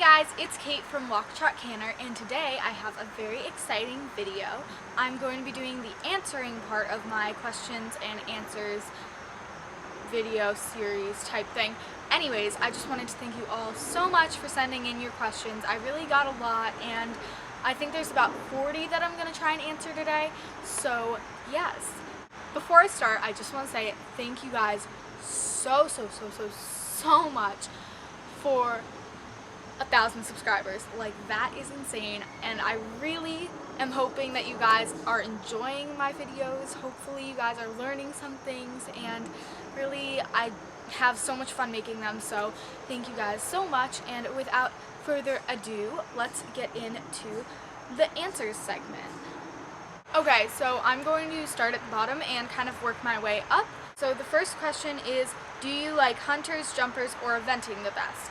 guys, it's Kate from Walk Trot Canner, and today I have a very exciting video. I'm going to be doing the answering part of my questions and answers video series type thing. Anyways, I just wanted to thank you all so much for sending in your questions. I really got a lot, and I think there's about 40 that I'm going to try and answer today. So yes. Before I start, I just want to say thank you guys so much for 1,000 subscribers. Like, that is insane, and I really am hoping that you guys are enjoying my videos. Hopefully you guys are learning some things, and really I have so much fun making them, so thank you guys so much. And without further ado, let's get into the answers segment. Okay, so I'm going to start at the bottom and kind of work my way up. So the first question is, do you like hunters, jumpers, or eventing the best?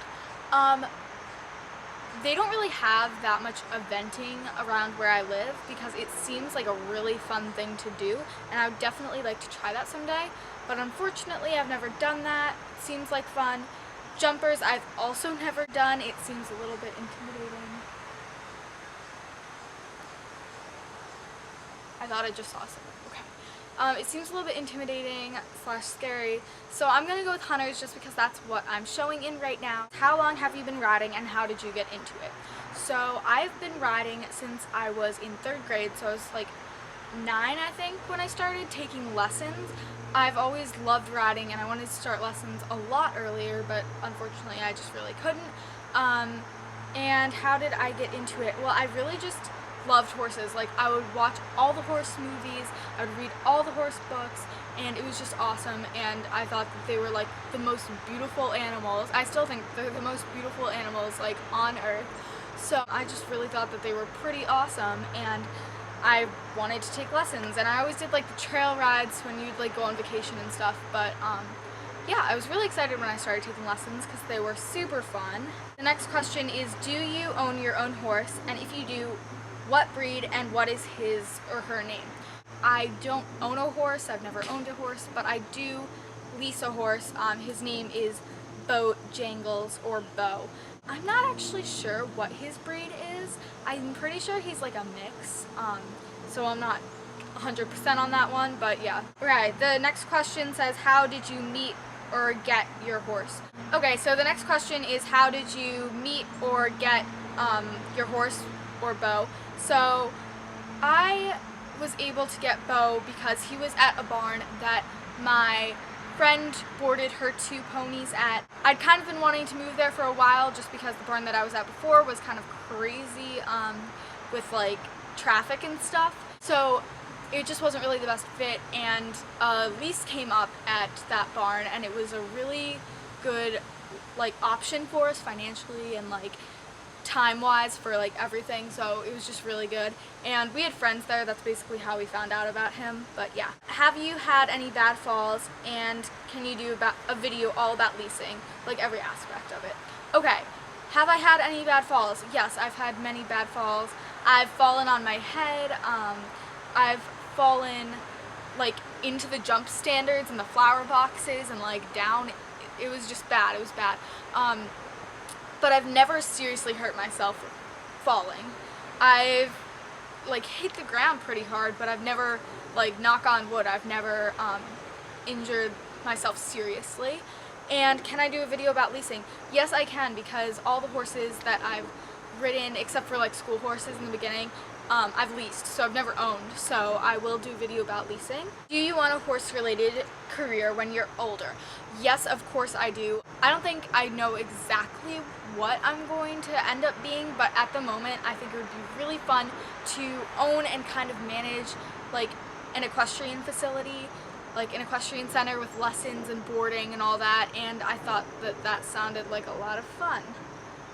They don't really have that much eventing around where I live because it seems like a really fun thing to do, and I would definitely like to try that someday, but unfortunately I've never done that. It seems like fun. Jumpers I've also never done. It seems a little bit intimidating. I thought I just saw something. Okay. It seems a little bit intimidating / scary, so I'm gonna go with hunters just because that's what I'm showing in right now. How long have you been riding, and how did you get into it? So I've been riding since I was in 3rd grade, so I was like 9, I think, when I started taking lessons. I've always loved riding, and I wanted to start lessons a lot earlier, but unfortunately I just really couldn't. And how did I get into it? Well, I really just loved horses. Like, I would watch all the horse movies, I would read all the horse books, and it was just awesome, and I thought that they were like the most beautiful animals. I still think they're the most beautiful animals like on earth, so I just really thought that they were pretty awesome, and I wanted to take lessons. And I always did like the trail rides when you'd like go on vacation and stuff, but yeah, I was really excited when I started taking lessons because they were super fun. The next question is, do you own your own horse, and if you do, what breed and what is his or her name? I don't own a horse, I've never owned a horse, but I do lease a horse. His name is Bo Jangles, or Bo. I'm not actually sure what his breed is. I'm pretty sure he's like a mix, so I'm not 100% on that one, but yeah. Right, the next question says, how did you meet or get your horse? Okay, so the next question is, how did you meet or get your horse or Bo? So I was able to get Bo because he was at a barn that my friend boarded her 2 ponies at. I'd kind of been wanting to move there for a while just because the barn that I was at before was kind of crazy with like traffic and stuff. So it just wasn't really the best fit, and a lease came up at that barn, and it was a really good like option for us financially and like time-wise for like everything, so it was just really good, and we had friends there. That's basically how we found out about him. But yeah. Have you had any bad falls, and can you do a video all about leasing, like every aspect of it? Okay, have I had any bad falls? Yes, I've had many bad falls. I've fallen on my head, I've fallen like into the jump standards and the flower boxes and like down. It was just bad. It was bad. But I've never seriously hurt myself falling. I've like hit the ground pretty hard, but I've never, like, knock on wood, I've never injured myself seriously. And can I do a video about leasing? Yes, I can, because all the horses that I've ridden, except for like school horses in the beginning, I've leased, so I've never owned, so I will do a video about leasing. Do you want a horse-related career when you're older? Yes, of course I do. I don't think I know exactly what I'm going to end up being, but at the moment I think it would be really fun to own and kind of manage like an equestrian facility, like an equestrian center with lessons and boarding and all that, and I thought that that sounded like a lot of fun.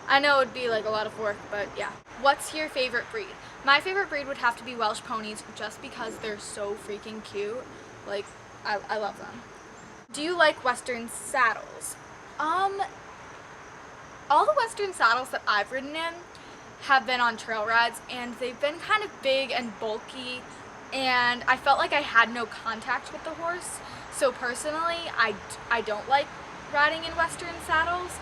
I know it would be like a lot of work, but yeah. What's your favorite breed? My favorite breed would have to be Welsh ponies, just because they're so freaking cute. Like, I love them. Do you like Western saddles? All the Western saddles that I've ridden in have been on trail rides, and they've been kind of big and bulky, and I felt like I had no contact with the horse. So personally, I don't like riding in Western saddles.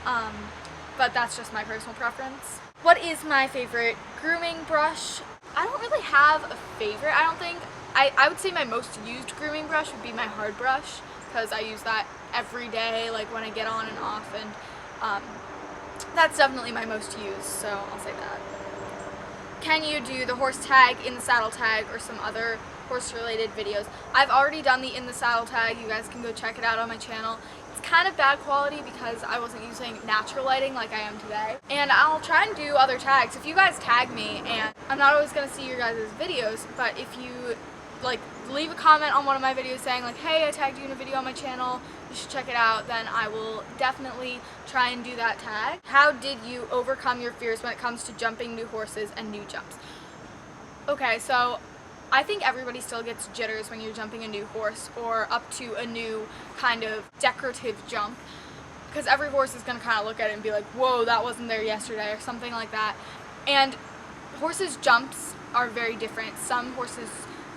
but that's just my personal preference. What is my favorite grooming brush? I don't really have a favorite, I don't think. I would say my most used grooming brush would be my hard brush, because I use that every day, like when I get on and off, and that's definitely my most used, so I'll say that. Can you do the horse tag, in the saddle tag, or some other horse related videos? I've already done the in the saddle tag. You guys can go check it out on my channel. It's kind of bad quality because I wasn't using natural lighting like I am today. And I'll try and do other tags. If you guys tag me, and I'm not always going to see your guys' videos, but if you like leave a comment on one of my videos saying like, hey, I tagged you in a video on my channel, you should check it out, then I will definitely try and do that tag. How did you overcome your fears when it comes to jumping new horses and new jumps? Okay, so I think everybody still gets jitters when you're jumping a new horse or up to a new kind of decorative jump, because every horse is going to kind of look at it and be like, whoa, that wasn't there yesterday, or something like that. And horses' jumps are very different. Some horses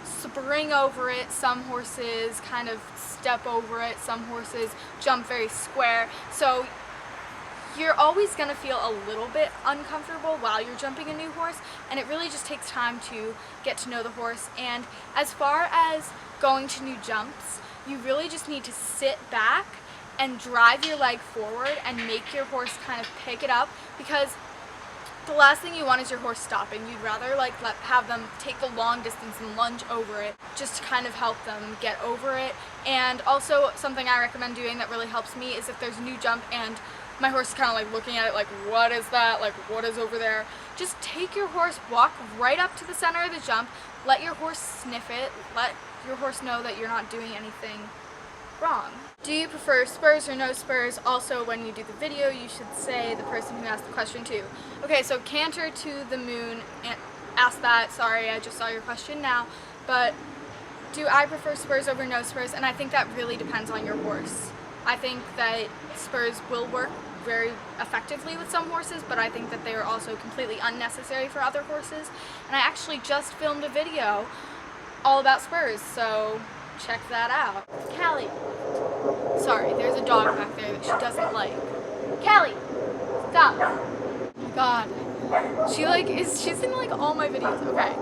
spring over it, some horses kind of step over it, some horses jump very square. So you're always going to feel a little bit uncomfortable while you're jumping a new horse, and it really just takes time to get to know the horse. And as far as going to new jumps, you really just need to sit back and drive your leg forward and make your horse kind of pick it up, because the last thing you want is your horse stopping. You'd rather have them take the long distance and lunge over it, just to kind of help them get over it. And also something I recommend doing that really helps me is if there's a new jump and my horse is kind of like looking at it like, what is that? Like, what is over there? Just take your horse, walk right up to the center of the jump, let your horse sniff it, let your horse know that you're not doing anything wrong. Do you prefer spurs or no spurs? Also, when you do the video, you should say the person who asked the question too. Okay, so Canter to the Moon asked that. Sorry, I just saw your question now. But do I prefer spurs over no spurs? And I think that really depends on your horse. I think that spurs will work very effectively with some horses, but I think that they are also completely unnecessary for other horses. And I actually just filmed a video all about spurs, so check that out. Callie. Sorry, there's a dog back there that she doesn't like. Callie, stop. Oh my god. She's in like all my videos. Okay.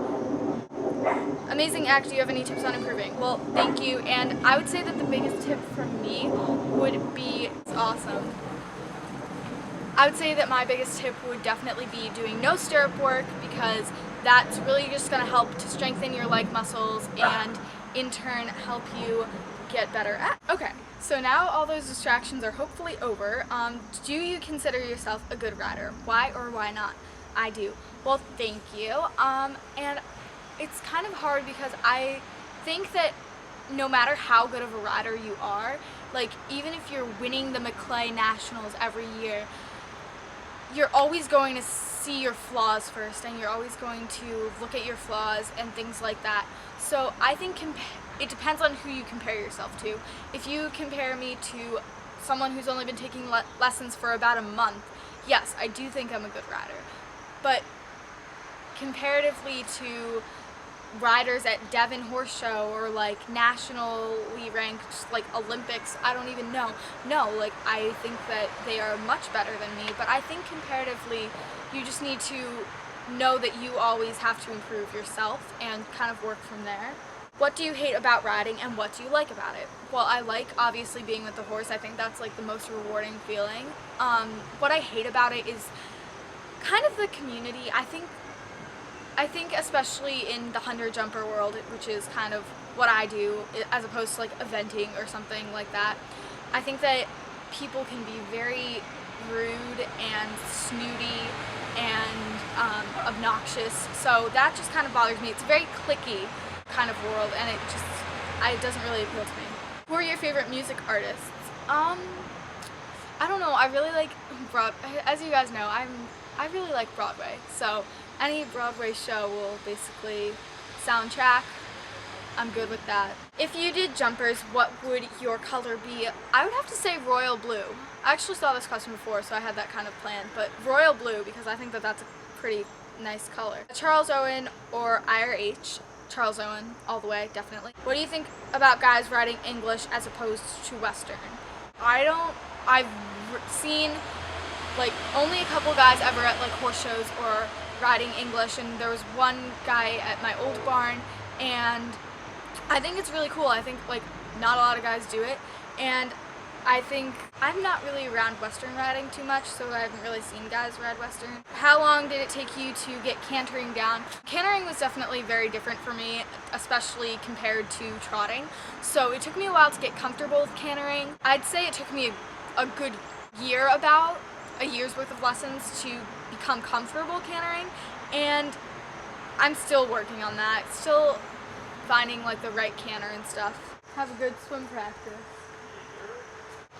Amazing act. Do you have any tips on improving? Well, thank you. And I would say that the biggest tip from me would be, it's awesome. I would say that my biggest tip would definitely be doing no stirrup work, because that's really just going to help to strengthen your leg muscles and in turn help you get better at. Okay, so now all those distractions are hopefully over. Do you consider yourself a good rider? Why or why not? I do. Well, thank you. And it's kind of hard because I think that no matter how good of a rider you are, like even if you're winning the McClay Nationals every year, you're always going to see your flaws first, and you're always going to look at your flaws and things like that. So I think it depends on who you compare yourself to. If you compare me to someone who's only been taking lessons for about a month, yes, I do think I'm a good rider. But comparatively to riders at Devon Horse Show or like nationally ranked like Olympics, I don't even know. No, like I think that they are much better than me, but I think comparatively you just need to know that you always have to improve yourself and kind of work from there. What do you hate about riding and what do you like about it? Well, I like obviously being with the horse. I think that's like the most rewarding feeling. What I hate about it is kind of the community. I think especially in the 100-jumper world, which is kind of what I do, as opposed to like eventing or something like that, I think that people can be very rude and snooty and obnoxious. So that just kind of bothers me. It's a very cliquey kind of world, and it doesn't really appeal to me. Who are your favorite music artists? I don't know. I really like as you guys know, I really like Broadway. So any Broadway show will basically soundtrack. I'm good with that. If you did jumpers, what would your color be? I would have to say royal blue. I actually saw this question before, so I had that kind of planned, but royal blue, because I think that that's a pretty nice color. Charles Owen or IRH? Charles Owen, all the way, definitely. What do you think about guys riding English as opposed to Western? I've seen like only a couple guys ever at like horse shows or riding English, and there was one guy at my old barn, and I think it's really cool. I think like not a lot of guys do it, and I think I'm not really around Western riding too much, so I haven't really seen guys ride Western. How long did it take you to get cantering down? Cantering was definitely very different for me, especially compared to trotting. So it took me a while to get comfortable with cantering. I'd say it took me a good year, about a year's worth of lessons to become comfortable cantering, and I'm still working on that. Still finding like the right canter and stuff. Have a good swim practice.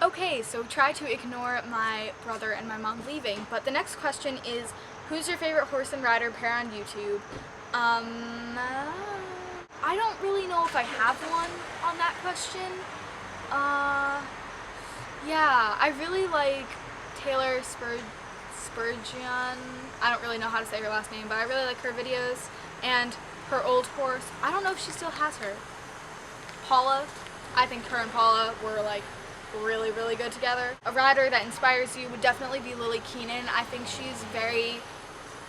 Okay, so try to ignore my brother and my mom leaving, but the next question is, who's your favorite horse and rider pair on YouTube? I don't really know if I have one on that question. Yeah, I really like Taylor Spurgeon. I don't really know how to say her last name, but I really like her videos, and her old horse, I don't know if she still has her. Paula, I think her and Paula were like really, really good together. A rider that inspires you would definitely be Lily Keenan. I think she's very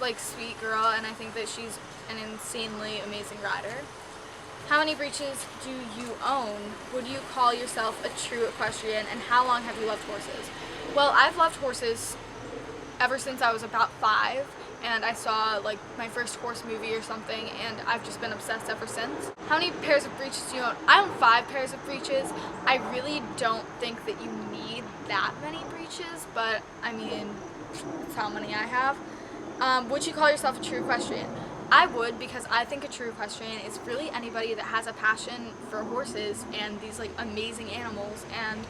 like sweet girl, and I think that she's an insanely amazing rider. How many breeches do you own? Would you call yourself a true equestrian, and how long have you loved horses? Well, I've loved horses ever since I was about 5, and I saw like my first horse movie or something, and I've just been obsessed ever since. How many pairs of breeches do you own? I own 5 pairs of breeches. I really don't think that you need that many breeches, but I mean, that's how many I have. Would you call yourself a true equestrian? I would, because I think a true equestrian is really anybody that has a passion for horses and these like amazing animals. And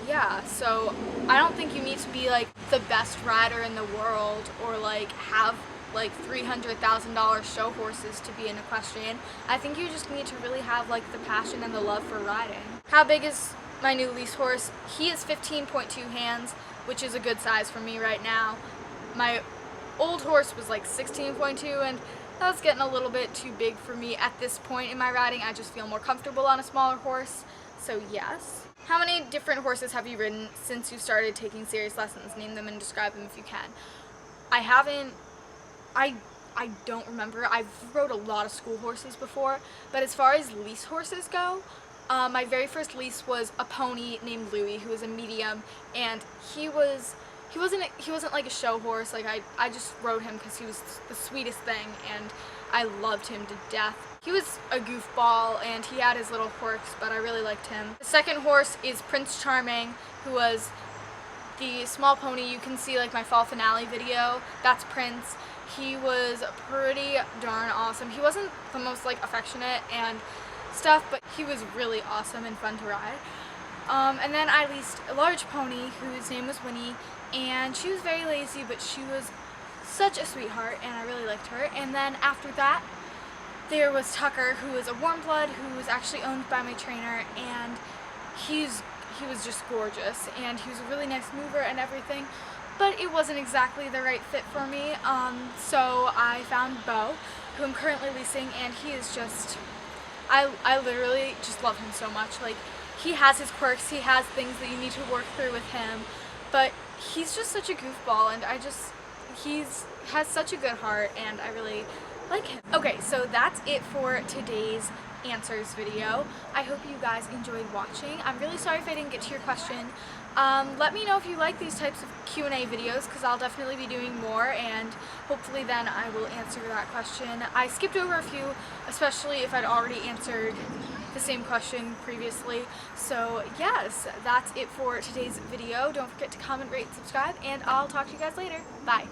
yeah, so I don't think you need to be like the best rider in the world or like have like $300,000 show horses to be an equestrian. I think you just need to really have like the passion and the love for riding. How big is my new lease horse? He is 15.2 hands, which is a good size for me right now. My old horse was like 16.2, and that was getting a little bit too big for me at this point in my riding. I just feel more comfortable on a smaller horse, so yes. How many different horses have you ridden since you started taking serious lessons? Name them and describe them if you can. I don't remember. I've rode a lot of school horses before, but as far as lease horses go, my very first lease was a pony named Louie, who was a medium, and he wasn't like a show horse. Like I just rode him because he was the sweetest thing, and I loved him to death. He was a goofball, and he had his little quirks, but I really liked him. The second horse is Prince Charming, who was the small pony. You can see like my fall finale video. That's Prince. He was pretty darn awesome. He wasn't the most like affectionate and stuff, but he was really awesome and fun to ride. And then I leased a large pony whose name was Winnie, and she was very lazy, but she was such a sweetheart, and I really liked her. And then after that, there was Tucker, who was a warm blood, who was actually owned by my trainer, and he was just gorgeous, and he was a really nice mover and everything, but it wasn't exactly the right fit for me. So I found Bo, who I'm currently leasing, and he is just, I literally just love him so much. Like, he has his quirks, he has things that you need to work through with him, but he's just such a goofball, and has such a good heart, and I really like him. Okay, so that's it for today's answers video. I hope you guys enjoyed watching. I'm really sorry if I didn't get to your question. Let me know if you like these types of Q&A videos, because I'll definitely be doing more, and hopefully then I will answer that question. I skipped over a few, especially if I'd already answered the same question previously. So yes, that's it for today's video. Don't forget to comment, rate, and subscribe, and I'll talk to you guys later. Bye.